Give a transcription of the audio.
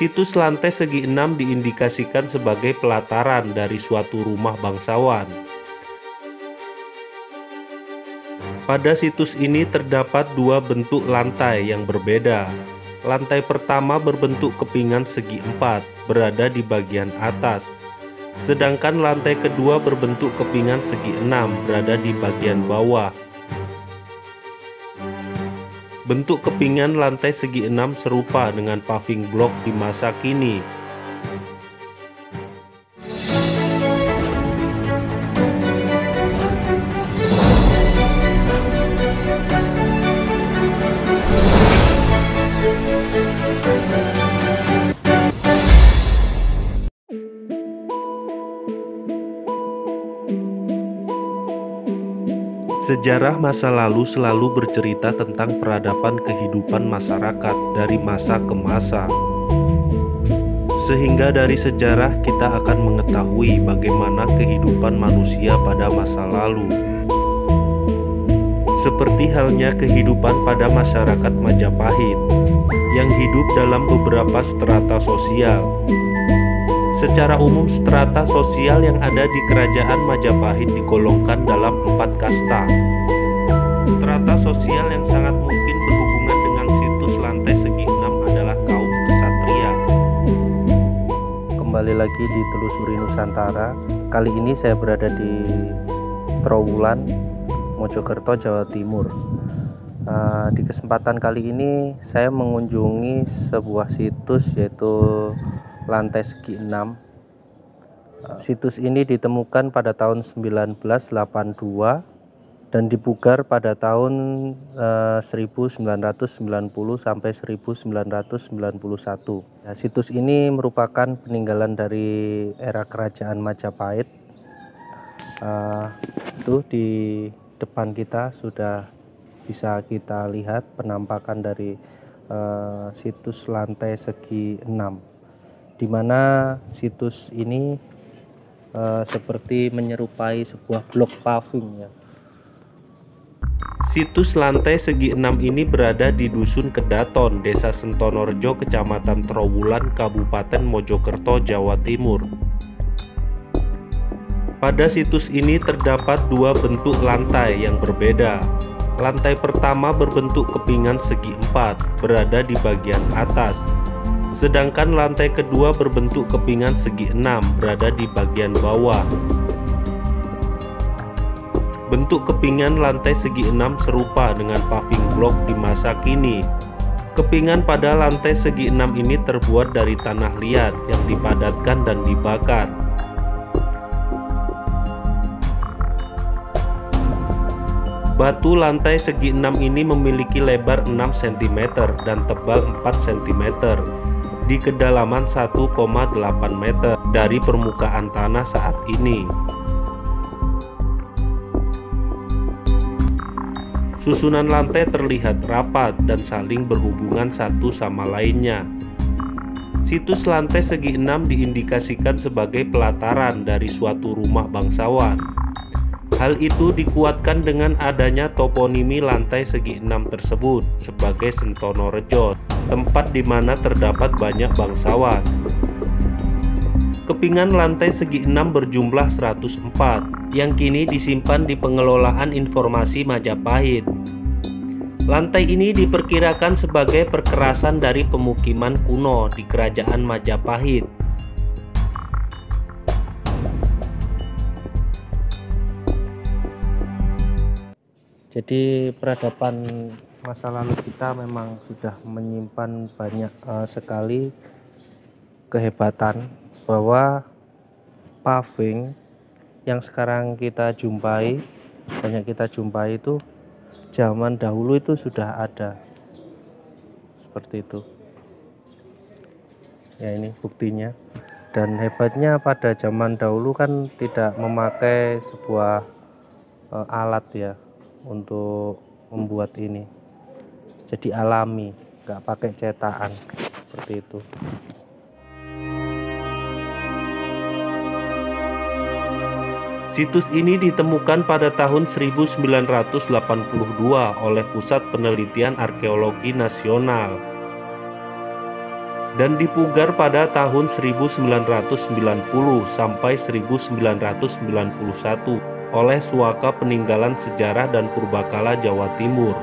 Situs lantai segi 6 diindikasikan sebagai pelataran dari suatu rumah bangsawan. Pada situs ini terdapat dua bentuk lantai yang berbeda. Lantai pertama berbentuk kepingan segi 4, berada di bagian atas. Sedangkan lantai kedua berbentuk kepingan segi 6, berada di bagian bawah. Bentuk kepingan lantai segi 6 serupa dengan paving block di masa kini. Sejarah masa lalu selalu bercerita tentang peradaban kehidupan masyarakat dari masa ke masa. Sehingga dari sejarah kita akan mengetahui bagaimana kehidupan manusia pada masa lalu. Seperti halnya kehidupan pada masyarakat Majapahit yang hidup dalam beberapa strata sosial. Secara umum, strata sosial yang ada di Kerajaan Majapahit digolongkan dalam 4 kasta. Strata sosial yang sangat mungkin berhubungan dengan situs lantai segi 6 adalah kaum ksatria. Kembali lagi di Telusuri Nusantara. Kali ini saya berada di Trowulan, Mojokerto, Jawa Timur. Di kesempatan kali ini saya mengunjungi sebuah situs yaitu lantai segi 6. Situs ini ditemukan pada tahun 1982 dan dipugar pada tahun 1990 sampai 1991. Situs ini merupakan peninggalan dari era Kerajaan Majapahit. Itu di depan kita sudah bisa kita lihat penampakan dari situs lantai segi 6. Di mana situs ini seperti menyerupai sebuah blok paving ya. Situs lantai segi 6 ini berada di Dusun Kedaton, Desa Sentonorejo, Kecamatan Trowulan, Kabupaten Mojokerto, Jawa Timur. Pada situs ini terdapat dua bentuk lantai yang berbeda. Lantai pertama berbentuk kepingan segi 4, berada di bagian atas. Sedangkan lantai kedua berbentuk kepingan segi 6, berada di bagian bawah. Bentuk kepingan lantai segi 6 serupa dengan paving block di masa kini. Kepingan pada lantai segi 6 ini terbuat dari tanah liat yang dipadatkan dan dibakar. Batu lantai segi 6 ini memiliki lebar 6 cm dan tebal 4 cm. Di kedalaman 1,8 meter dari permukaan tanah saat ini. Susunan lantai terlihat rapat dan saling berhubungan satu sama lainnya. Situs lantai segi 6 diindikasikan sebagai pelataran dari suatu rumah bangsawan. Hal itu dikuatkan dengan adanya toponimi lantai segi 6 tersebut sebagai Sentonorejo, tempat di mana terdapat banyak bangsawan. Kepingan lantai segi 6 berjumlah 104 yang kini disimpan di Pengelolaan Informasi Majapahit. Lantai ini diperkirakan sebagai perkerasan dari pemukiman kuno di Kerajaan Majapahit. Jadi peradaban masa lalu kita memang sudah menyimpan banyak sekali kehebatan, bahwa paving yang sekarang kita jumpai, itu zaman dahulu itu sudah ada seperti itu ya. Ini buktinya. Dan hebatnya pada zaman dahulu kan tidak memakai sebuah alat ya untuk membuat ini, jadi alami, nggak pakai cetakan seperti itu. Situs ini ditemukan pada tahun 1982 oleh Pusat Penelitian Arkeologi Nasional. dan dipugar pada tahun 1990 sampai 1991 oleh Suaka Peninggalan Sejarah dan Purbakala Jawa Timur.